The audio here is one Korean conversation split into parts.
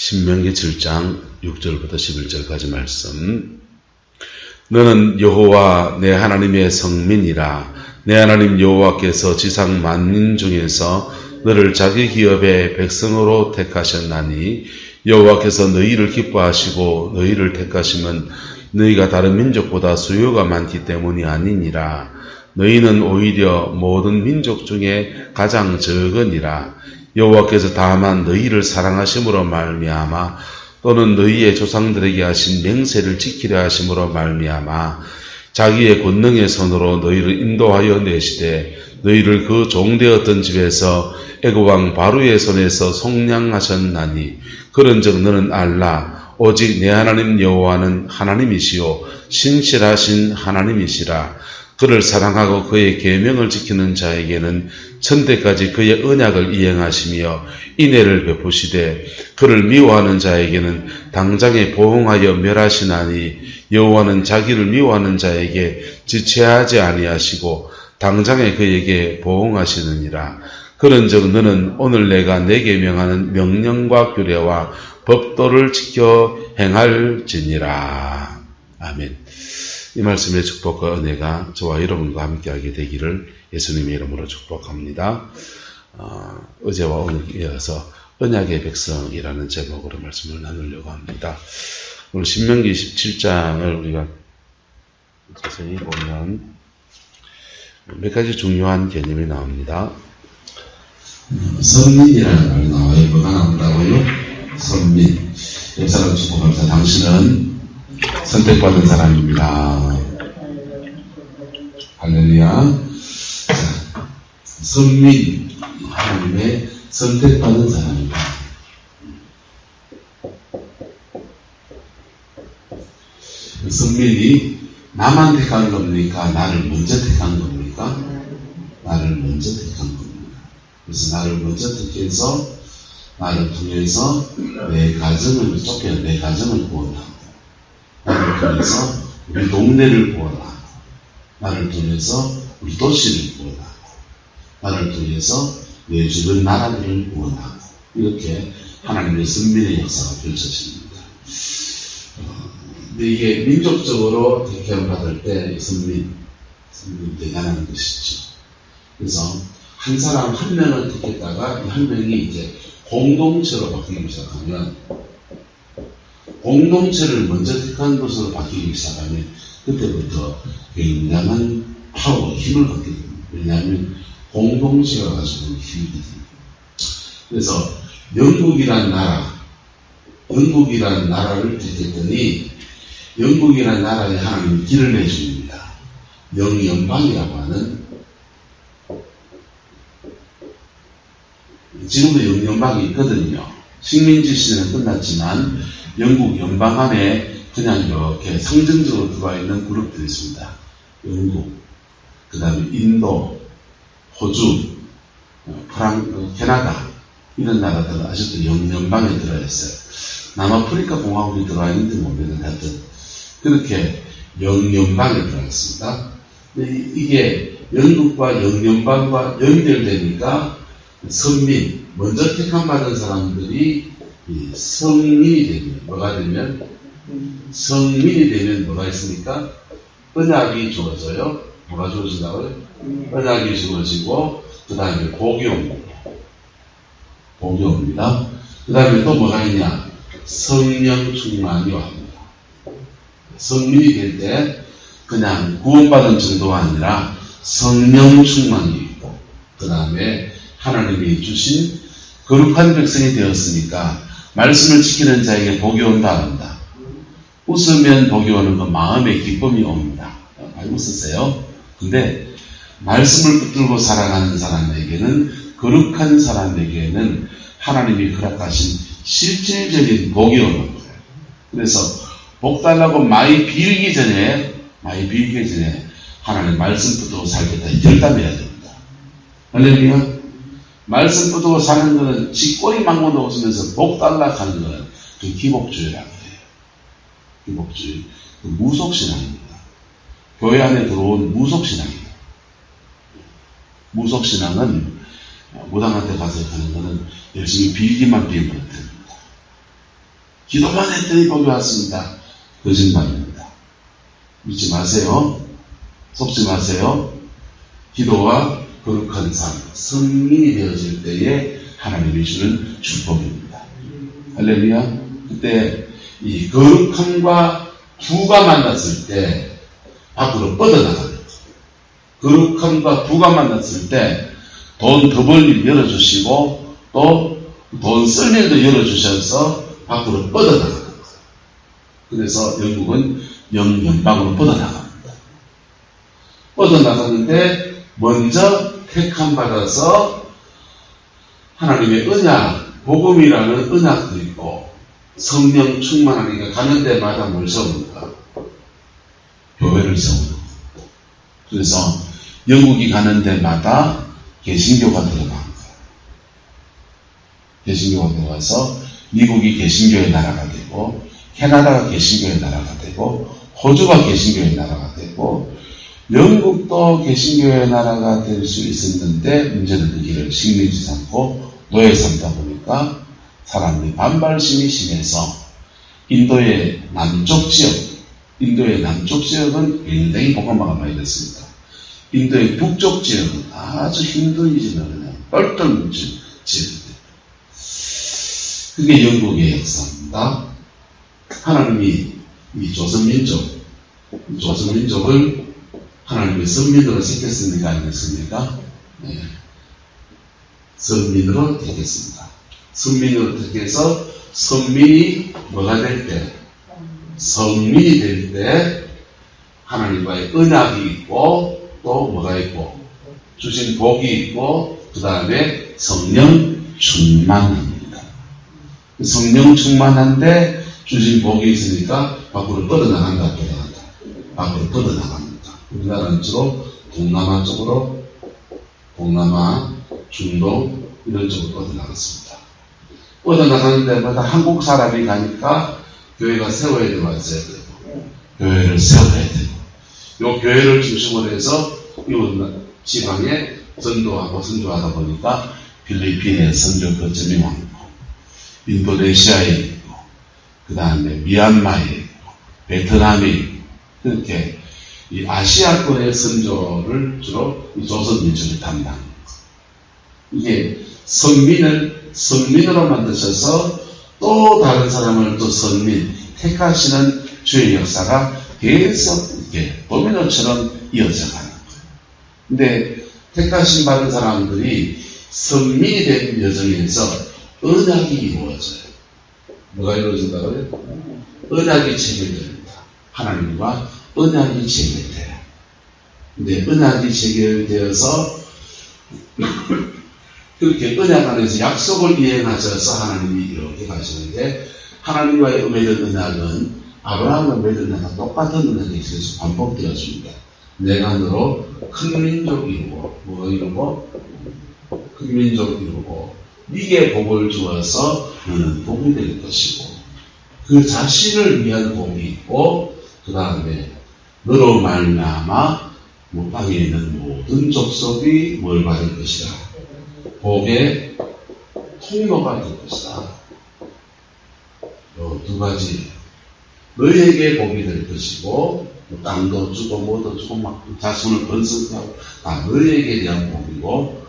신명기 7장 6절부터 11절까지 말씀. 너는 여호와 내 하나님의 성민이라. 내 하나님 여호와께서 지상 만민 중에서 너를 자기 기업의 백성으로 택하셨나니 여호와께서 너희를 기뻐하시고 너희를 택하심은 너희가 다른 민족보다 수요가 많기 때문이 아니니라. 너희는 오히려 모든 민족 중에 가장 적으니라. 여호와께서 다만 너희를 사랑하심으로 말미암아 또는 너희의 조상들에게 하신 맹세를 지키려 하심으로 말미암아 자기의 권능의 손으로 너희를 인도하여 내시되 너희를 그 종되었던 집에서 애굽 왕 바로의 손에서 속량하셨나니 그런즉 너는 알라. 오직 내 하나님 여호와는 하나님이시요 신실하신 하나님이시라. 그를 사랑하고 그의 계명을 지키는 자에게는 천대까지 그의 언약을 이행하시며 인애를 베푸시되 그를 미워하는 자에게는 당장에 보응하여 멸하시나니 여호와는 자기를 미워하는 자에게 지체하지 아니하시고 당장에 그에게 보응하시느니라. 그런즉 너는 오늘 내가 내게 명하는 명령과 규례와 법도를 지켜 행할지니라. 아멘. 이 말씀의 축복과 은혜가 저와 여러분과 함께하게 되기를 예수님의 이름으로 축복합니다. 어제와 오늘 이어서 언약의 백성이라는 제목으로 말씀을 나누려고 합니다. 오늘 신명기 17장을 우리가 자세히 보면 몇 가지 중요한 개념이 나옵니다. 선민이라는 말이 나와요. 뭐가 나온다고요? 선민. 옆 사람 축복합니다. 당신은 선택받은 사람입니다. 할렐루야. 자, 선민, 하나님의 선택받은 사람입니다. 선민이 나만 택한 겁니까? 나를 먼저 택한 겁니까? 나를 먼저 택한 겁니다. 그래서 나를 먼저 택해서 나를 통해서 내 가정을 구원하고 나를 통해서 우리 동네를 구원하고 나를 통해서 우리 도시를 구원하고 나를 통해서 내 주변 나라들을 구원하고 이렇게 하나님의 선민의 역사가 펼쳐집니다. 근데 이게 민족적으로 택함 받을 때 선민 대단한 것이죠. 그래서 한 사람 한 명을 택했다가 한 명이 이제 공동체로 바뀌기 시작하면 공동체를 먼저 택한 것으로 바뀌기 시작하면 그때부터 굉장한 파워, 힘을 갖게 됩니다. 왜냐하면 공동체가 가지고 있는 힘이거든요. 그래서 영국이라는 나라를 택했더니 영국이라는 나라에 하나님이 길을 내줍니다. 영연방이라고 하는 지금도 영연방이 있거든요. 식민지 시대는 끝났지만 영국 연방 안에 그냥 이렇게 상징적으로 들어와 있는 그룹들이 있습니다. 영국, 그 다음에 인도, 호주, 캐나다 이런 나라들은 아직도 영연방에 들어와 있어요. 남아프리카 공화국이 들어와 있는지 모르겠는데 하여튼 그렇게 영연방에 들어와 있습니다. 근데 이게 영국과 영연방과 연결되니까 선민, 먼저 택함받은 사람들이 성민이 되면 뭐가 되면 성민이 되면 뭐가 있습니까? 언약이 주어져요. 뭐가 주어진다고요? 언약이 주어지고 그 다음에 복이 옵니다. 복이 옵니다. 그 다음에 또 뭐가 있냐? 성령 충만이 옵니다. 성민이 될 때 그냥 구원받은 정도가 아니라 성령 충만이 있고 그 다음에 하나님이 주신 거룩한 백성이 되었으니까 말씀을 지키는 자에게 복이 온다 한다. 웃으면 복이 오는 건 마음에 기쁨이 옵니다. 알고 쓰세요. 근데 말씀을 붙들고 살아가는 사람에게는 거룩한 사람에게는 하나님이 허락하신 실질적인 복이 오는 거예요. 그래서 복 달라고 많이 빌기 전에 하나님 말씀 붙들고 살겠다 결단해야 됩니다. 할렐루야. 말씀 붙들고 사는 것은 쥐꼬리 망고도 웃으면서 복 달라 하는 것은 그 기복주의라고 해요. 기복주의. 그 무속신앙입니다. 교회 안에 들어온 무속신앙입니다. 무속신앙은 무당한테 가서 하는 것은 열심히 빌기만 빌면 됩니다. 기도만 했더니 복이 왔습니다. 거짓말입니다. 믿지 마세요. 속지 마세요. 기도와 거룩한 삶, 성민이 되어질 때에 하나님이 주는 축복입니다. 할렐루야. 그때 이 거룩함과 부가 만났을 때 밖으로 뻗어나가는 거예요. 거룩함과 부가 만났을 때 돈 더 벌 일 열어주시고 또 돈 쓸 일도 열어주셔서 밖으로 뻗어나가는 거예요. 그래서 영국은 영연방으로 뻗어나갑니다. 뻗어나가는데 먼저 택함 받아서 하나님의 언약, 복음이라는 언약도 있고 성령 충만하니까 가는 데마다 뭘 세웁니까? 교회를 세우는 거예요. 그래서 영국이 가는 데마다 개신교가 들어간 거예요. 개신교가 들어가서 미국이 개신교의 나라가 되고 캐나다가 개신교의 나라가 되고 호주가 개신교의 나라가 되고 영국도 개신교의 나라가 될 수 있었는데 문제는 그 길을 식민지 삼고 노예 삼다 보니까 사람들이 반발심이 심해서 인도의 남쪽 지역은 굉장히 복음화가 많이 됐습니다. 인도의 북쪽 지역은 아주 힌두이즘을 그냥 뻘뻘 뭉친 지역입니다. 그게 영국의 역사입니다. 하나님이 이 조선민족을 하나님의 선민으로 택했습니까? 아니었습니까? 네. 선민으로 택했습니다. 선민으로 택해서 선민이 뭐가 될 때? 성민이 될 때 하나님과의 언약이 있고 또 뭐가 있고 주신 복이 있고 그 다음에 성령 충만합니다. 성령 충만한데 주신 복이 있으니까 밖으로 뻗어나간다. 밖으로 뻗어나갑니다. 우리나라는 주로 동남아 쪽으로 동남아, 중동 이런 쪽으로 뻗어나갔습니다. 뻗어나가는 데마다 한국 사람이 가니까 교회가 세워야 되고 왔어야 되고 교회를 세워야 되고 요 교회를 중심으로 해서 이웃 지방에 전도하고 선교하다 보니까 필리핀에 선교 거점이 많고 인도네시아에 있고 그 다음에 미얀마에 있고 베트남에 있고 그렇게 이 아시아권의 선조를 주로 이 조선민족이 담당합니다. 이게 선민으로 만드셔서 또 다른 사람을 또 선민, 택하시는 주의 역사가 계속 이렇게 도미노처럼 이어져 가는 거예요. 근데 택하신 받은 사람들이 선민이 된 여정에서 언약이 이루어져요. 뭐가 이루어진다고요? 언약이 체결됩니다. 하나님과 언약이 체결돼요. 근데 언약이 체결되어서 그렇게 언약 안에서 약속을 이행하셔서 하나님이 이렇게 가시는데 하나님과의 맺은 언약은 아브라함과 맺은 언약과 똑같은 언약이 계속 반복되어집니다. 내가 너로 큰 민족 이루고 뭐 이루고 큰 민족 이루고 네게 복을 주어서 너는 복이 될 것이고 그 자신을 위한 복이 있고 그 다음에 너로 말미암아 땅에 있는 모든 족속이 뭘 받을 것이다. 복의 통로가 될 것이다. 두 가지. 너희에게 복이 될 것이고 땅도 주고 뭐도 주고 막 자손을 번성하고 다 너희에게 대한 복이고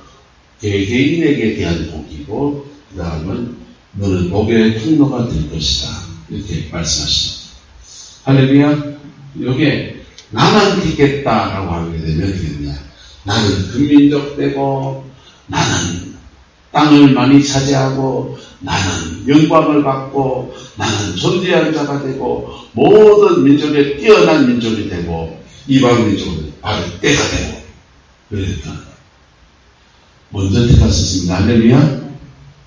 개개인에게 대한 복이고 그 다음은 너는 복의 통로가 될 것이다. 이렇게 말씀하십니다. 할렐루야. 이게 나만 되겠다라고 하게 되면 어떻게 되냐. 나는 금민족 되고 나는 땅을 많이 차지하고 나는 영광을 받고 나는 존재한 자가 되고 모든 민족에 뛰어난 민족이 되고 이방 민족은 바로 때가 되고 그러니까 먼저 택하셨습니다. 할렐루야.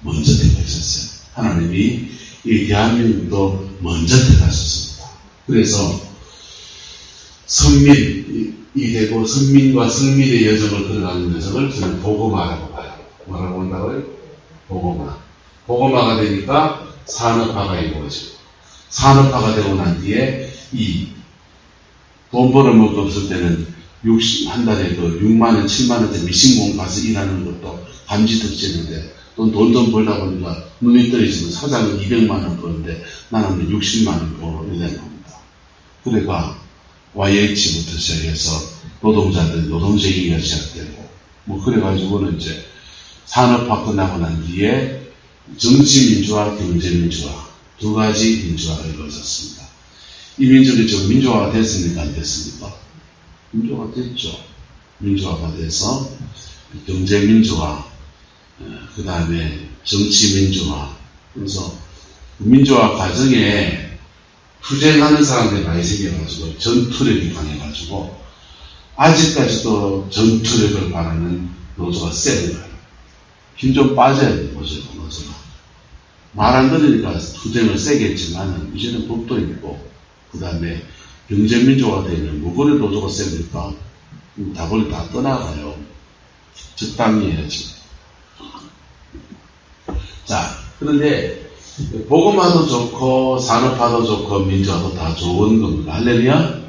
먼저 택하셨어요. 하나님이 이 대한민국도 먼저 택하셨습니다. 그래서 선민이 되고 선민과 성민의 여정을 걸어가는 여정을 저는 복음화라고 봐요. 뭐라고 한다고요? 복음화. 복음화가 되니까 산업화가 이루어지고 산업화가 되고 난 뒤에 이 돈 벌어먹고 없을 때는 한 달에 그 6만원, 7만원대 미신공 가서 일하는 것도 감지덕지는데 돈 좀 벌다 보니까 눈이 떨어지면 사장은 200만 원 버는데 나는 60만 원 벌어 이래 겁니다. 그러니까 YH부터 시작해서 노동자들 노동쟁의가 시작되고 뭐 그래가지고는 이제 산업화 끝나고 난 뒤에 정치민주화, 경제민주화 두 가지 민주화가 이루어졌습니다. 이 민족이 지금 민주화가 됐습니까? 안 됐습니까? 민주화가 됐죠. 민주화가 돼서 경제민주화, 그 다음에 정치민주화. 그래서 민주화 과정에 투쟁하는 사람들이 많이 생겨가지고 전투력이 강해가지고 아직까지도 전투력을 바라는 노조가 세요. 힘 좀 빠져야 돼, 노조가. 말 안 들으니까 투쟁을 세게 했지만 이제는 법도 있고 그 다음에 경제민주화가 되면 뭐그래 노조가 셉니까? 답을 다 떠나가요. 적당히 해야지. 자, 그런데 복음화도 좋고 산업화도 좋고 민주화도 다 좋은 겁니다. 할렐루야?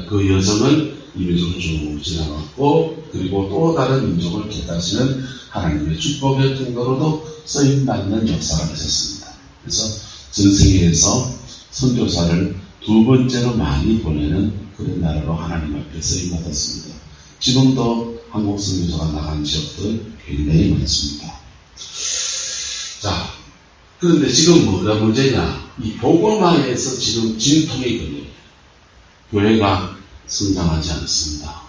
그 여정을 이 민족을 쭉 지나갔고 그리고 또 다른 민족을 개다시는 하나님의 축복의 통로로도 쓰임받는 역사가 있었습니다. 그래서 전 세계에서 선교사를 두 번째로 많이 보내는 그런 나라로 하나님 앞에 쓰임받았습니다. 지금도 한국 선교사가 나간 지역들 굉장히 많습니다. 자, 그런데 지금 뭐가 문제냐? 이 복음화에서 지금 진통이 걸려요. 교회가 성장하지 않습니다.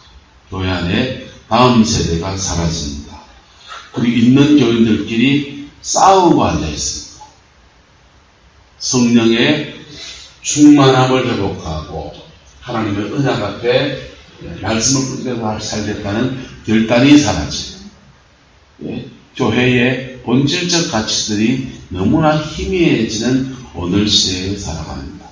교회 안에 다음 세대가 사라집니다. 그리고 있는 교인들끼리 싸우고 앉아있습니다. 성령의 충만함을 회복하고 하나님의 은약 앞에 말씀을 붙들고 살겠다는 결단이 사라지고 교회의 본질적 가치들이 너무나 희미해지는 오늘 시대에 살아갑니다.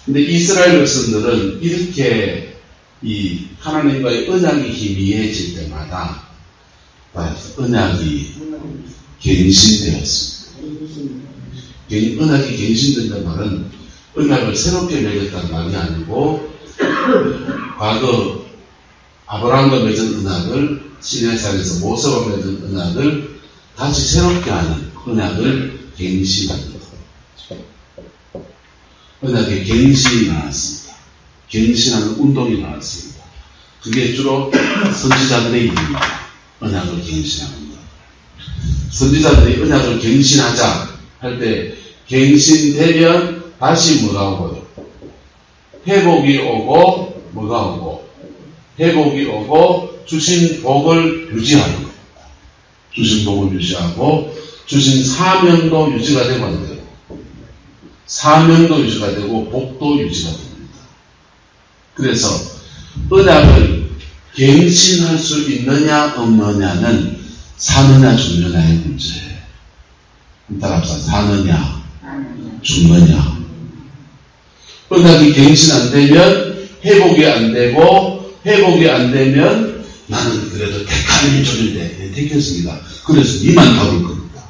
근데 이스라엘 백성들은 이렇게 이 하나님과의 언약이 희미해질 때마다 언약이 갱신되었습니다. 언약이 갱신된다는 말은 언약을 새롭게 맺었다는 말이 아니고 과거 아브라함과 맺은 언약을 시내산에서 모세와 맺은 언약을 다시 새롭게 하는 언약을 갱신합니다. 언약의 갱신이 나왔습니다. 갱신하는 운동이 나왔습니다. 그게 주로 선지자들의 일입니다. 언약을 갱신하는 것. 선지자들이 언약을 갱신하자 할 때 갱신되면 다시 뭐가 오고요? 회복이 오고 뭐가 오고? 회복이 오고 주신 복을 유지하는 겁니다. 주신 복을 유지하고 주신 사명도 유지가 되고 안 돼요. 사명도 유지가 되고 복도 유지가 됩니다. 그래서 언약을 갱신할 수 있느냐 없느냐는 사느냐 죽느냐의 문제예요. 따라서 사느냐 죽느냐. 언약이 갱신 안 되면 회복이 안 되고 회복이 안 되면 나는 그래도 택한 민족인데 택했습니다. 그래서 니만 답을 겁니다.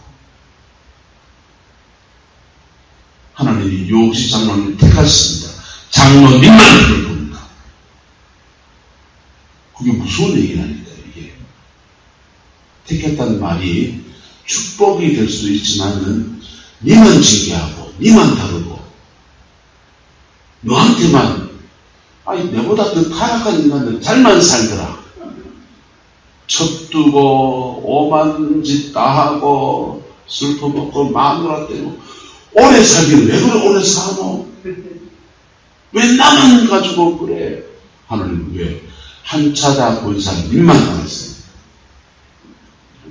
하나님이 유혹시 장로님을 택하셨습니다. 장로님만 답을 겁니다. 그게 무서운 얘기라니까 이게. 택했다는 말이 축복이 될 수도 있지만은 니만 징계하고 니만 다루고 너한테만 아니 내보다 더 타락한 인간들 잘만 살더라. 척두고 오만 짓 다 하고 술 퍼먹고 마누라 때리고 오래 살기는 왜 그래 오래 사노? 왜 나만 가지고 그래? 하나님 왜? 한차다 본산 님만 당했어요.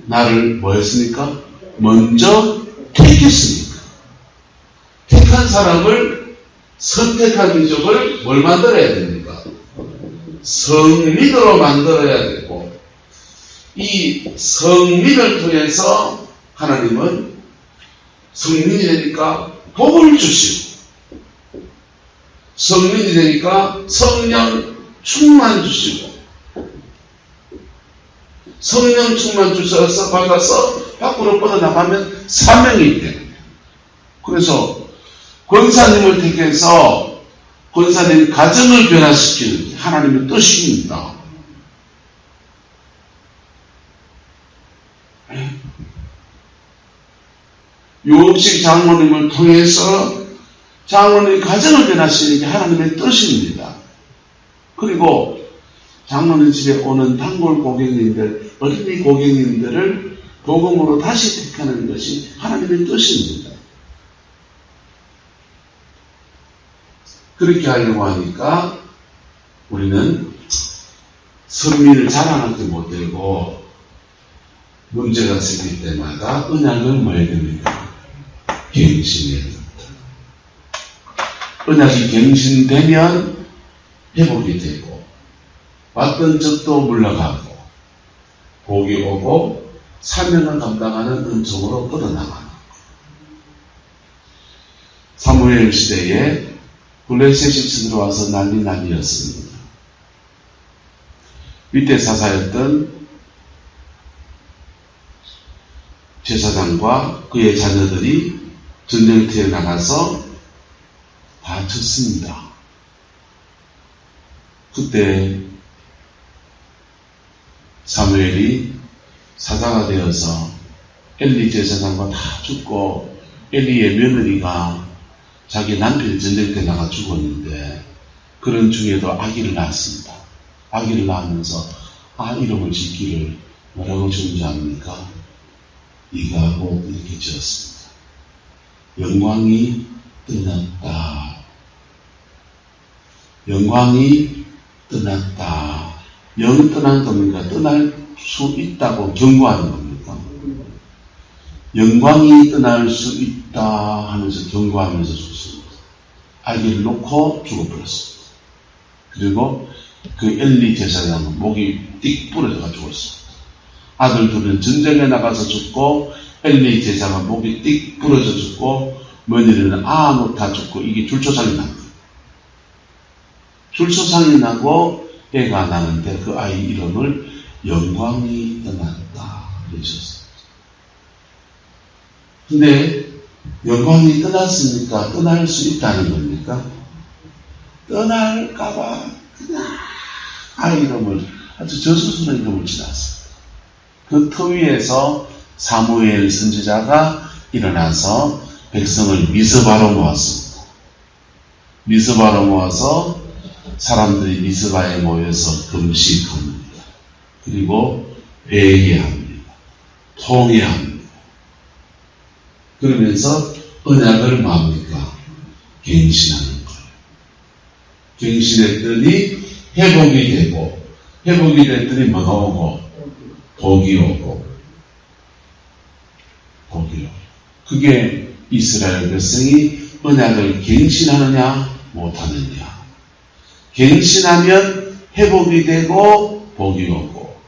나를 뭐 했습니까? 먼저 택했으니까. 택한 사람을 선택한 민족을 뭘 만들어야 됩니까? 성민으로 만들어야 되고 이 성민을 통해서 하나님은 성민이 되니까 복을 주시고 성민이 되니까 성령 충만 주시고 성령 충만 주셔서 받아서 밖으로 뻗어나가면 사명이 됩니다. 그래서 권사님을 택해서 권사님 가정을 변화시키는 하나님의 뜻입니다. 요식 장로님을 통해서 장로님 가정을 변화시키는 게 하나님의 뜻입니다. 그리고 장로님 집에 오는 단골 고객님들, 어린이 고객님들을 복음으로 다시 택하는 것이 하나님의 뜻입니다. 그렇게 하려고 하니까 우리는 선민을 자랑하지 못되고 문제가 생길 때마다 언약을 뭐 해야 됩니까? 갱신해야 됩니다. 언약이 갱신되면 회복이 되고 왔던 적도 물러가고 복이 오고 사명을 감당하는 은총으로 뻗어나가는 사무엘 시대에 블레셋이 들어와서 난리였습니다. 밑에 사사였던 제사장과 그의 자녀들이 전쟁터에 나가서 다 쳤습니다. 그때 사무엘이 사자가 되어서 엘리 제사장과 다 죽고 엘리의 며느리가 자기 남편이 전쟁터에 나가 죽었는데 그런 중에도 아기를 낳았습니다. 아기를 낳으면서 이름을 짓기를 뭐라고 지은지 압니까? 이가고 이렇게 지었습니다. 영광이 떠났다. 영광이 떠났다. 영이 떠난 겁니까? 떠날 수 있다고 경고하는 겁니까? 영광이 떠날 수 있다 하면서 경고하면서 죽습니다. 아기를 놓고 죽어버렸습니다. 그리고 그 엘리 제사장은 목이 띡 부러져가 죽었습니다. 아들 둘은 전쟁에 나가서 죽고 엘리 제사장은 목이 띡 부러져 죽고 며느리는 다 죽고 이게 줄초상이 난 거예요. 줄초상이 나고 애가 나는데 그 아이 이름을 영광이 떠났다 그러셨습니다. 근데 영광이 떠났으니까 떠날 수 있다는 겁니까? 떠날까봐 그냥 아이 이름을 아주 저수스러운 이름을 지났습니다. 그 터위에서 사무엘 선지자가 일어나서 백성을 미스바로 모았습니다. 미스바로 모아서 사람들이 미스바에 모여서 금식합니다. 그리고 회개합니다. 통회합니다. 그러면서 언약을 뭡니까? 갱신하는 거예요. 갱신했더니 회복이 되고 회복이 됐더니 뭐가 오고 복이 오고 복이 오고 그게 이스라엘 백성이 언약을 갱신하느냐 못하느냐. 갱신하면 회복이 되고 복이 오고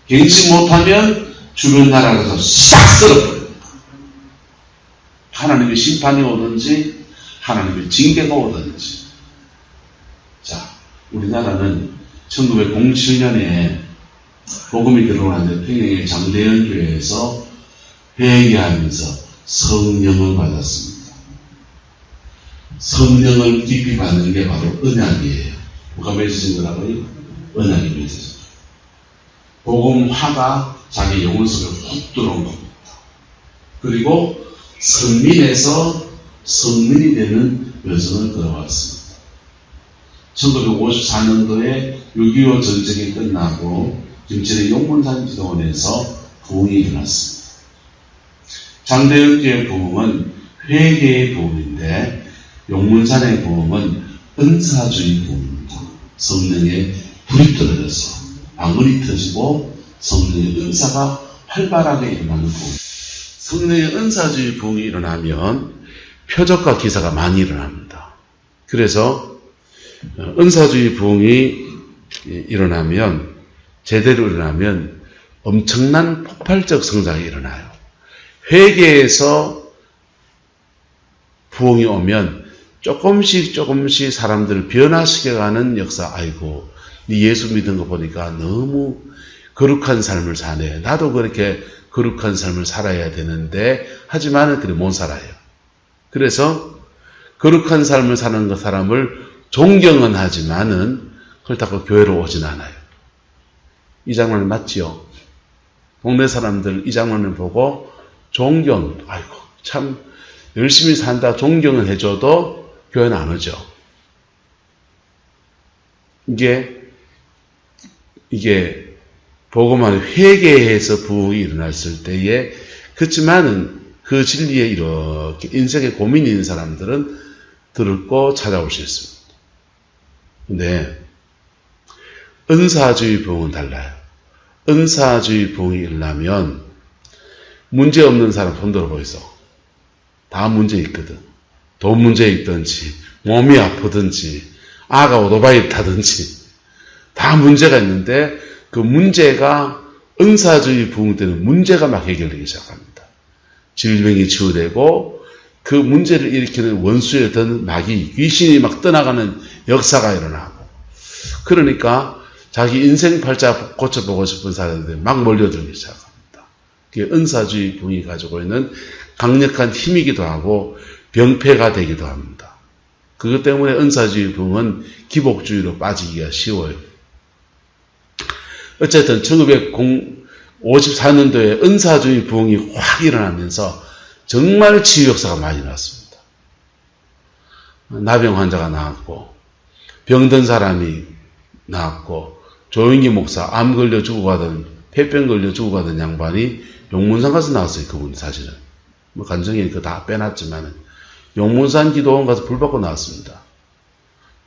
갱신 못하면 주변 나라에서 싹 쓸어버립니다. 하나님의 심판이 오든지 하나님의 징계가 오든지. 자, 우리나라는 1907년에 복음이 들어오는데 평양의 장대현 교회에서 회개하면서 성령을 받았습니다. 성령을 깊이 받는 게 바로 언약이에요. 누가 맺어진 거라고요? 언약이 맺어진 거예요. 복음화가 자기 영혼 속에 훅 들어온 겁니다. 그리고 성민에서 성민이 되는 여정을 걸어왔습니다. 1954년도에 6.25 전쟁이 끝나고 김천의 용문산 기도원에서 부흥이 일어났습니다. 장대현교의 부흥은 회개의 부흥인데 용문산의 부흥은 은사주의 부흥입니다. 성령의 불이 떨어져서 방울이 터지고 성령의 은사가 활발하게 일어나는 부흥. 성령의 은사주의 부흥이 일어나면 표적과 기사가 많이 일어납니다. 그래서 은사주의 부흥이 일어나면 제대로 일어나면 엄청난 폭발적 성장이 일어나요. 회개에서 부흥이 오면 조금씩 사람들을 변화시켜가는 역사. 아이고, 네 예수 믿은 거 보니까 너무 거룩한 삶을 사네. 나도 그렇게 거룩한 삶을 살아야 되는데 하지만 그래 못 살아요. 그래서 거룩한 삶을 사는 그 사람을 존경은 하지만은 그렇다고 교회로 오진 않아요. 이 장면 맞지요? 동네 사람들 이 장면을 보고 존경, 아이고 참 열심히 산다 존경은 해줘도 교회는 안 오죠. 이게 보고만 회개해서 부흥이 일어났을 때에 그렇지만은 그 진리에 이렇게 인생에 고민이 있는 사람들은 들고 찾아올 수 있습니다. 근데 은사주의 부흥은 달라요. 은사주의 부흥이 일어나면 문제 없는 사람 손 들어보이소. 다 문제 있거든. 돈 문제 있든지 몸이 아프든지 아가 오토바이 타든지 다 문제가 있는데 그 문제가 은사주의 부흥 때는 문제가 막 해결되기 시작합니다. 질병이 치유되고 그 문제를 일으키는 원수였던 마귀, 귀신이 막 떠나가는 역사가 일어나고 그러니까 자기 인생 팔자 고쳐보고 싶은 사람들이 막 몰려들기 시작합니다. 그게 은사주의 부흥이 가지고 있는 강력한 힘이기도 하고 병폐가 되기도 합니다. 그것 때문에 은사주의 부흥은 기복주의로 빠지기가 쉬워요. 어쨌든 1954년도에 은사주의 부흥이 확 일어나면서 정말 치유 역사가 많이 났습니다. 나병 환자가 나았고 병든 사람이 나았고 조영기 목사 암 걸려 죽어가던 폐병 걸려 죽어가던 양반이 용문산 가서 나왔어요. 그분 사실은 뭐 간증이 그거 다 빼놨지만은 용문산 기도원 가서 불 받고 나왔습니다.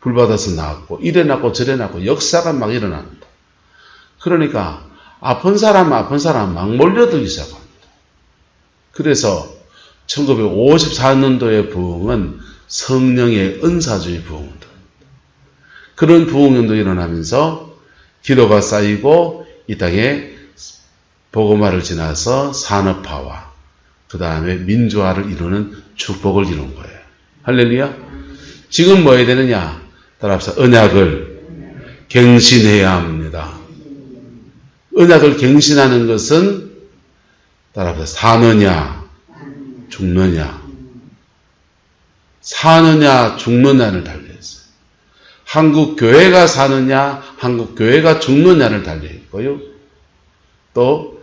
불 받아서 나왔고 이래 났고 저래 났고 역사가 막 일어납니다. 그러니까 아픈 사람 막 몰려들기 시작합니다. 그래서 1954년도의 부흥은 성령의 은사주의 부흥입니다. 그런 부흥운도 일어나면서 기도가 쌓이고 이 땅에 복음화를 지나서 산업화와 그 다음에 민주화를 이루는 축복을 이룬 거예요. 할렐루야. 지금 뭐 해야 되느냐? 따라합시다. 언약을 갱신해야 합니다. 언약을 갱신하는 것은 따라합시다. 사느냐 죽느냐, 사느냐 죽느냐를 달려있어요. 한국 교회가 사느냐 한국 교회가 죽느냐를 달려있고요. 또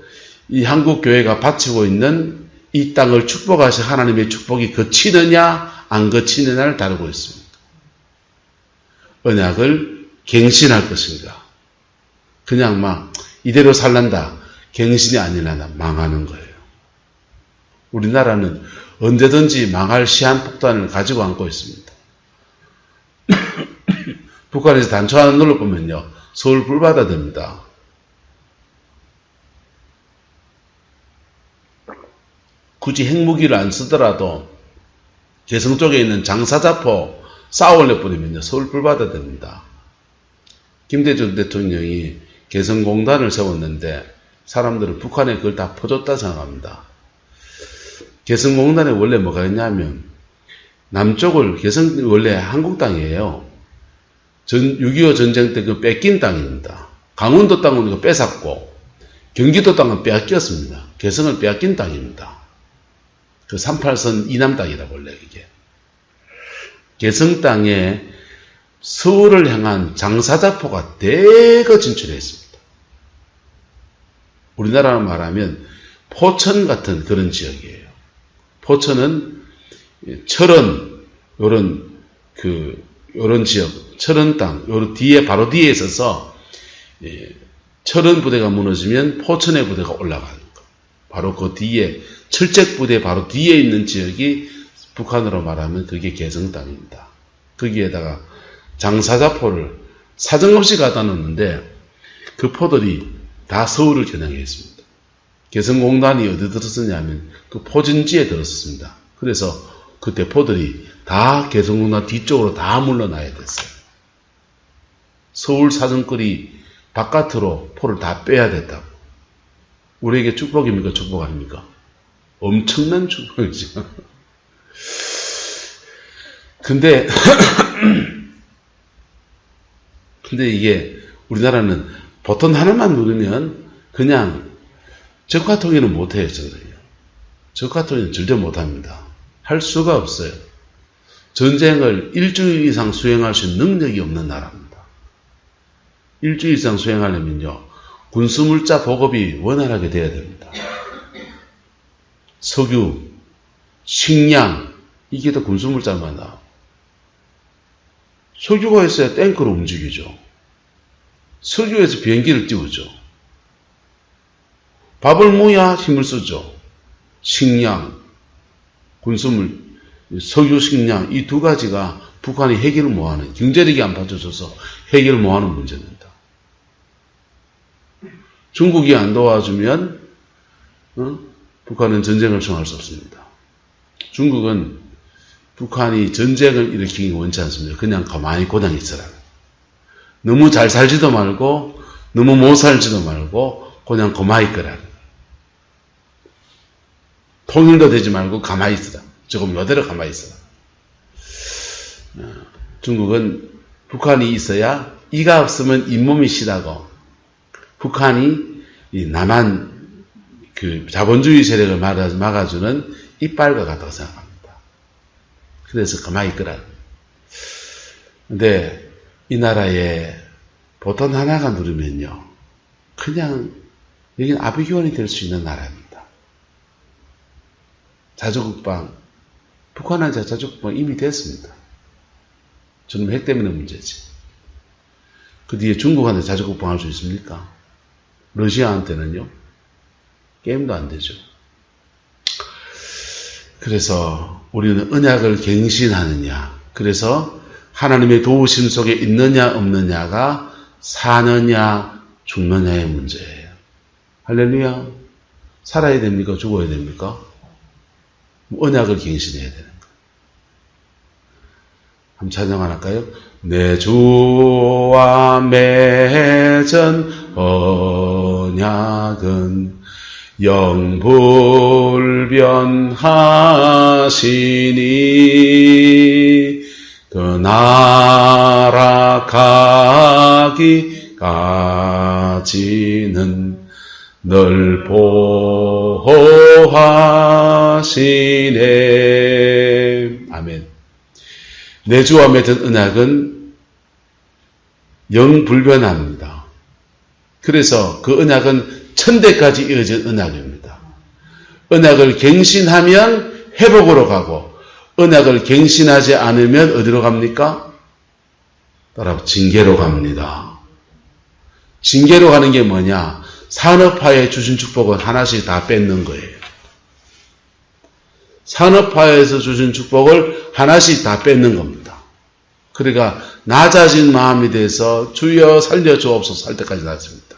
이 한국 교회가 바치고 있는 이 땅을 축복하신 하나님의 축복이 거치느냐 안 거치느냐를 다루고 있습니다. 언약을 갱신할 것인가, 그냥 막 이대로 살란다 갱신이 아니라 망하는 거예요. 우리나라는 언제든지 망할 시한폭탄을 가지고 앉고 있습니다. 북한에서 단초 하나 눌러보면요, 서울 불바다 됩니다. 굳이 핵무기를 안 쓰더라도 개성 쪽에 있는 장사자포 쏴올려버리면요, 서울 불바다 됩니다. 김대중 대통령이 개성공단을 세웠는데 사람들은 북한에 그걸 다 퍼줬다 생각합니다. 개성공단에 원래 뭐가 있냐면 남쪽을, 개성 원래 한국 땅이에요. 6.25 전쟁 때 그 뺏긴 땅입니다. 강원도 땅은 이거 뺏었고 경기도 땅은 빼앗겼습니다. 개성을 빼앗긴 땅입니다. 그 38선 이남 땅이다 원래 이게. 개성 땅에 서울을 향한 장사자포가 대거 진출했습니다. 우리나라로 말하면 포천 같은 그런 지역이에요. 포천은 철원, 요런 지역, 철원 땅, 요런 뒤에, 바로 뒤에 있어서, 철원 부대가 무너지면 포천의 부대가 올라가는 거. 바로 그 뒤에, 철책 부대 바로 뒤에 있는 지역이 북한으로 말하면 그게 개성 땅입니다. 거기에다가 장사자포를 사정없이 갖다 놓는데 그 포들이 다 서울을 겨냥해 있습니다. 개성공단이 어디 들었었냐면 그 포진지에 들었습니다. 그래서 그 대포들이 다 개성공단 뒤쪽으로 다 물러나야 됐어요. 서울 사정거리 바깥으로 포를 다 빼야 됐다고. 우리에게 축복입니까? 축복 아닙니까? 엄청난 축복이죠. 근데 이게 우리나라는 버튼 하나만 누르면 그냥 적화통일은 못해요. 적화통일은 절대 못합니다. 할 수가 없어요. 전쟁을 일주일 이상 수행할 수 있는 능력이 없는 나라입니다. 일주일 이상 수행하려면요, 군수물자 보급이 원활하게 돼야 됩니다. 석유, 식량, 이게 다 군수물자만 나와. 석유가 있어야 탱크로 움직이죠. 석유에서 비행기를 띄우죠. 밥을 먹어야 힘을 쓰죠. 식량, 군수물, 석유, 식량, 이 두 가지가 북한이 해결을 못하는, 경제력이 안 받쳐줘서 해결을 못하는 문제입니다. 중국이 안 도와주면 북한은 전쟁을 청할 수 없습니다. 중국은 북한이 전쟁을 일으키기 원치 않습니다. 그냥 가만히 고장 있어라. 너무 잘 살지도 말고 너무 못 살지도 말고 그냥 가만히 있거라. 통일도 되지 말고 가만히 있어라. 조금 이대로 가만히 있어라. 중국은 북한이 있어야 이가 없으면 잇몸이 시다고, 북한이 이 남한 그 자본주의 세력을 막아주는 이빨과 같다고 생각합니다. 그래서 가만히 있거라. 근데 이 나라에 보통 하나가 누르면요, 그냥 여기는 아비규환이 될 수 있는 나라입니다. 자주국방, 북한한테 자주국방 이미 됐습니다. 저는 핵 때문에 문제지. 그 뒤에 중국한테 자주국방 할 수 있습니까? 러시아한테는요, 게임도 안 되죠. 그래서 우리는 언약을 갱신하느냐, 그래서 하나님의 도우심 속에 있느냐 없느냐가 사느냐 죽느냐의 문제예요. 할렐루야. 살아야 됩니까? 죽어야 됩니까? 언약을 갱신해야 되는 거예요. 한번 찬양 안 할까요? 내 주와 맺은 언약은 영불변하시니 그 나라 가기까지는 늘 보호하시네. 아멘. 내 주와 맺은 언약은 영불변합니다. 그래서 그 언약은 천대까지 이어진 언약입니다. 언약을 갱신하면 회복으로 가고, 언약을 갱신하지 않으면 어디로 갑니까? 따라 징계로 갑니다. 징계로 가는 게 뭐냐? 산업화에 주신 축복은 하나씩 다 뺏는 거예요. 산업화에서 주신 축복을 하나씩 다 뺏는 겁니다. 그러니까 낮아진 마음이 돼서 주여 살려주옵소서 할 때까지 낮습니다.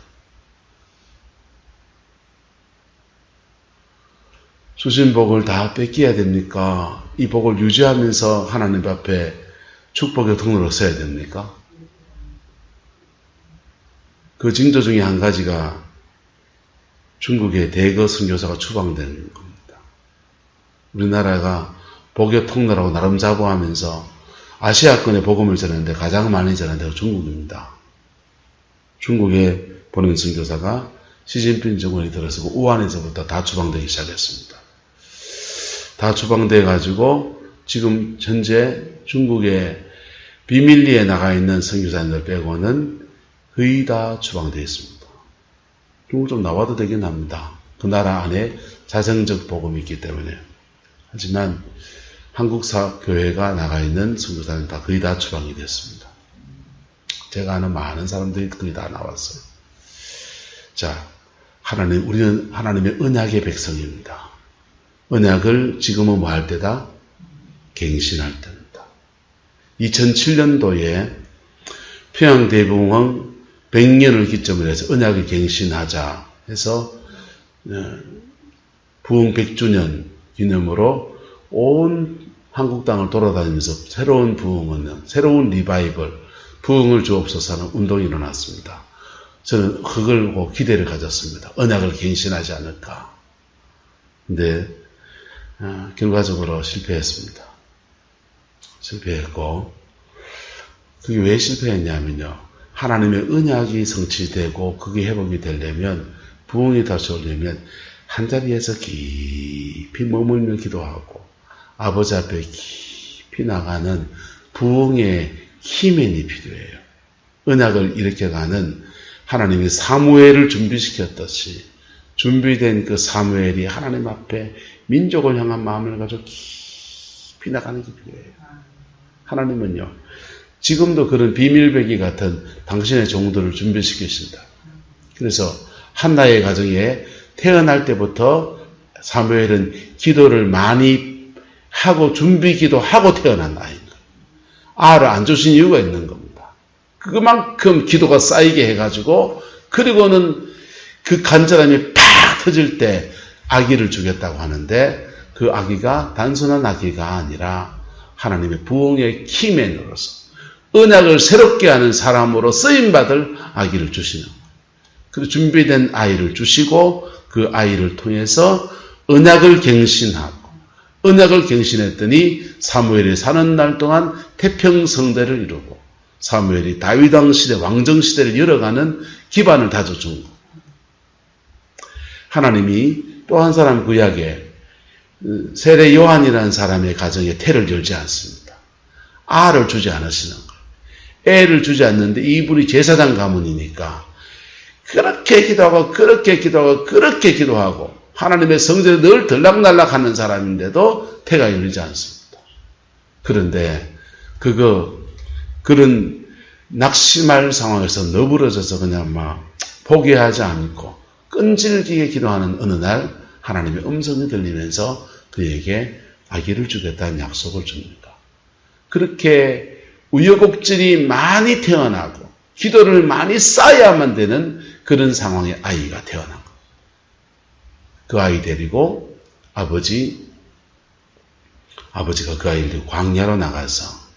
주신 복을 다 뺏겨야 됩니까? 이 복을 유지하면서 하나님 앞에 축복의 통로로 서야 됩니까? 그 징조 중에 한 가지가 중국의 대거 선교사가 추방된 겁니다. 우리나라가 복의 통로라고 나름 자부하면서 아시아권에 복음을 전하는데 가장 많이 전하는 데가 중국입니다. 중국에 보낸 선교사가 시진핑 정권이 들어서고 우한에서부터 다 추방되기 시작했습니다. 다 추방돼 가지고 지금 현재 중국의 비밀리에 나가 있는 선교사님들 빼고는 거의 다 추방되어 있습니다. 중국 좀 나와도 되긴 합니다. 그 나라 안에 자생적 복음이 있기 때문에. 하지만 한국 교회가 나가 있는 선교사는 다 거의 다 추방이 됐습니다. 제가 아는 많은 사람들이 거의 다 나왔어요. 자, 우리는 하나님의 언약의 백성입니다. 언약을 지금은 뭐 할 때다? 갱신할 때입니다. 2007년도에 평양대부흥 100년을 기점으로 해서 언약을 갱신하자 해서 부흥 100주년 기념으로 온 한국 땅을 돌아다니면서 새로운 부흥은, 새로운 리바이벌, 부흥을 주옵소서 하는 운동이 일어났습니다. 저는 그걸 보고 기대를 가졌습니다. 언약을 갱신하지 않을까. 근데 결과적으로 실패했습니다. 실패했고, 그게 왜 실패했냐면요, 하나님의 언약이 성취되고 그게 회복이 되려면, 부흥이 다시 오려면 한 자리에서 깊이 머물며 기도하고 아버지 앞에 깊이 나가는 부흥의 힘이 필요해요. 언약을 일으켜가는 하나님이 사무엘을 준비시켰듯이 준비된 그 사무엘이 하나님 앞에 민족을 향한 마음을 가지고 깊이 나가는 게 필요해요. 하나님은요, 지금도 그런 비밀배기 같은 당신의 종들을 준비시키신다. 그래서 한나의 가정에 태어날 때부터 사무엘은 기도를 많이 하고 준비 기도하고 태어난 아이입니다. 아를 안 주신 이유가 있는 겁니다. 그만큼 기도가 쌓이게 해가지고 그리고는 그 간절함이 팍 터질 때 아기를 주겠다고 하는데 그 아기가 단순한 아기가 아니라 하나님의 부흥의 키맨으로서 언약을 새롭게 하는 사람으로 쓰임받을 아기를 주시는 거예요. 그 준비된 아이를 주시고 그 아이를 통해서 언약을 갱신하고 언약을 갱신했더니 사무엘이 사는 날 동안 태평성대를 이루고 사무엘이 다윗왕 시대 왕정 시대를 열어가는 기반을 다져준 거예요. 하나님이 또 한 사람 구약에 세례 요한이라는 사람의 가정에 태를 열지 않습니다. 아를 주지 않으시는 거예요. 애를 주지 않는데 이분이 제사장 가문이니까 그렇게 기도하고 그렇게 기도하고 그렇게 기도하고 하나님의 성전에 늘 들락날락하는 사람인데도 태가 열리지 않습니다. 그런데 그런 낙심할 상황에서 너부러져서 그냥 막 포기하지 않고 끈질기게 기도하는 어느 날 하나님의 음성이 들리면서 그에게 아기를 주겠다는 약속을 줍니다. 그렇게 우여곡절이 많이 태어나고 기도를 많이 쌓아야만 되는 그런 상황에 아이가 태어난 거예요. 그 아이 데리고 아버지가 그 아이를 데리고 광야로 나가서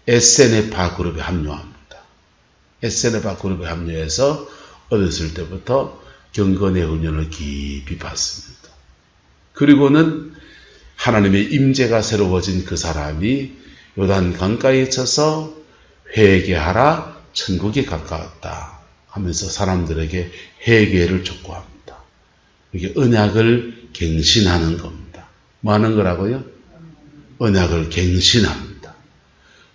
에세네파 그룹에 합류합니다. 에세네파 그룹에 합류해서 어렸을 때부터 경건의 훈련을 깊이 받습니다. 그리고는 하나님의 임재가 새로워진 그 사람이 요단 강가에 쳐서 회개하라 천국이 가까웠다 하면서 사람들에게 회개를 촉구합니다. 이게 언약을 갱신하는 겁니다. 뭐 하는 거라고요? 언약을 갱신합니다.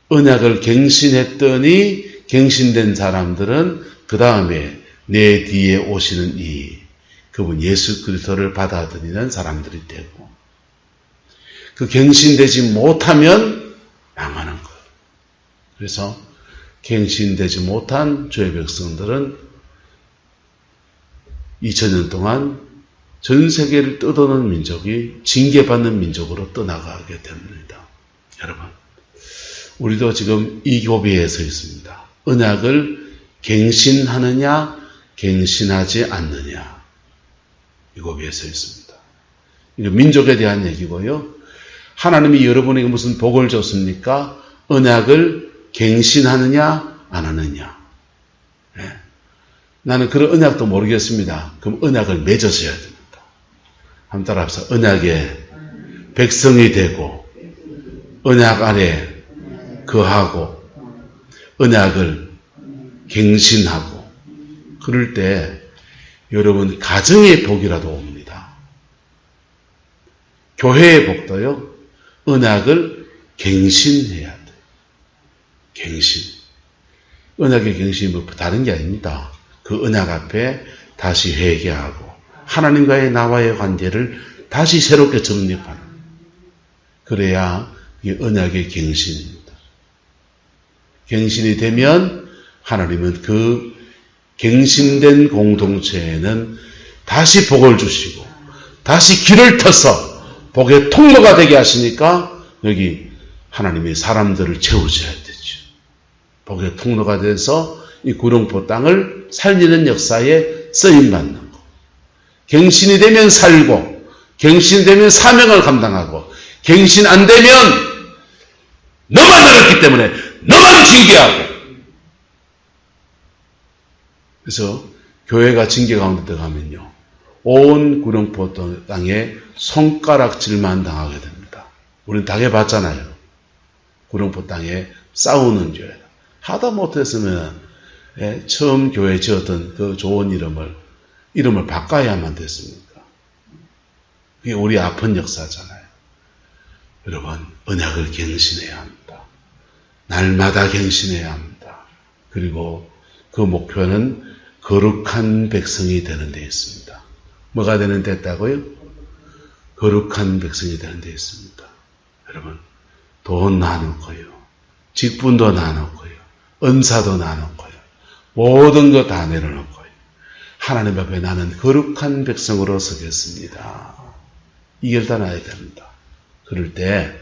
언약을 갱신했더니 갱신된 사람들은 그 다음에 내 뒤에 오시는 그분 예수 그리스도를 받아들이는 사람들이 되고 그 갱신되지 못하면 망하는 거예요. 그래서 갱신되지 못한 주의 백성들은 2000년 동안 전 세계를 떠도는 민족이 징계받는 민족으로 떠나가게 됩니다. 여러분, 우리도 지금 이 고비에 서 있습니다. 언약을 갱신하느냐 갱신하지 않느냐 이 고비에 서 있습니다. 이거 민족에 대한 얘기고요. 하나님이 여러분에게 무슨 복을 줬습니까? 언약을 갱신하느냐 안 하느냐. 네. 나는 그런 언약도 모르겠습니다. 그럼 언약을 맺어서야 됩니다. 한번 따라합시다. 언약의 백성이 되고 언약 아래 거하고 언약을 갱신하고 그럴 때 여러분 가정의 복이라도 옵니다. 교회의 복도요. 언약을 갱신해야 돼요. 갱신. 언약의 갱신이 뭐 다른 게 아닙니다. 그 언약 앞에 다시 회개하고 하나님과의 나와의 관계를 다시 새롭게 정립하는. 그래야 이게 언약의 갱신입니다. 갱신이 되면 하나님은 그 갱신된 공동체에는 다시 복을 주시고 다시 길을 터서 복의 통로가 되게 하시니까 여기 하나님이 사람들을 채워줘야 되죠. 복의 통로가 돼서 이 구룡포 땅을 살리는 역사에 쓰임받는 거. 갱신이 되면 살고 갱신이 되면 사명을 감당하고 갱신 안 되면 너만 어렸기 때문에 너만 징계하고. 그래서 교회가 징계 가운데 들어가면요. 온 구룡포 땅에 손가락질만 당하게 됩니다. 우리는 당해봤잖아요. 구룡포 땅에 싸우는 교회. 하다 못했으면 처음 교회 지었던 그 좋은 이름을 바꿔야만 됐습니까? 그게 우리 아픈 역사잖아요. 여러분, 언약을 갱신해야 합니다. 날마다 갱신해야 합니다. 그리고 그 목표는 거룩한 백성이 되는 데 있습니다. 뭐가 되는 데 있다고요? 거룩한 백성이 되는 데 있습니다. 여러분, 돈 나누고요, 직분도 나누고요, 은사도 나누고요, 모든 거 다 내려놓고요, 하나님 앞에 나는 거룩한 백성으로 서겠습니다. 이 결단해야 됩니다. 그럴 때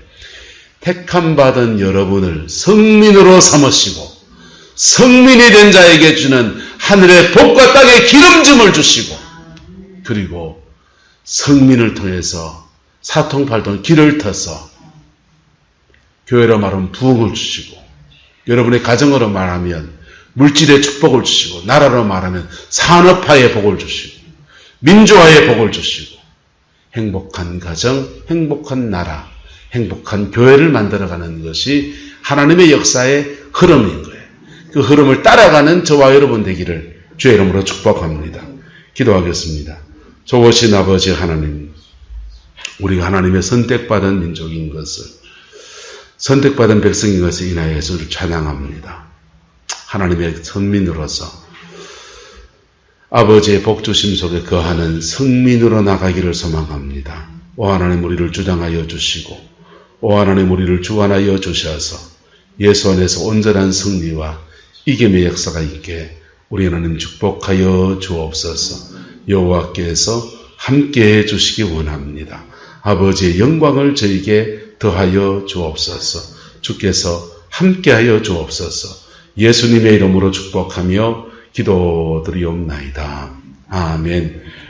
택함 받은 여러분을 성민으로 삼으시고 성민이 된 자에게 주는 하늘의 복과 땅의 기름짐을 주시고, 그리고 성민을 통해서 사통팔통 길을 터서 교회로 말하면 부흥을 주시고, 여러분의 가정으로 말하면 물질의 축복을 주시고, 나라로 말하면 산업화의 복을 주시고, 민주화의 복을 주시고, 행복한 가정, 행복한 나라, 행복한 교회를 만들어가는 것이 하나님의 역사의 흐름인 거예요. 그 흐름을 따라가는 저와 여러분 되기를 주의 이름으로 축복합니다. 기도하겠습니다. 좋으신 아버지 하나님, 우리가 하나님의 선택받은 민족인 것을, 선택받은 백성인 것을 인하여 예수를 찬양합니다. 하나님의 선민으로서 아버지의 복주심 속에 거하는 성민으로 나가기를 소망합니다. 오 하나님, 우리를 주장하여 주시고, 오 하나님, 우리를 주관하여 주셔서 예수 안에서 온전한 승리와 이김의 역사가 있게 우리 하나님 축복하여 주옵소서. 여호와께서 함께해 주시기 원합니다. 아버지의 영광을 저에게 더하여 주옵소서. 주께서 함께하여 주옵소서. 예수님의 이름으로 축복하며 기도드리옵나이다. 아멘.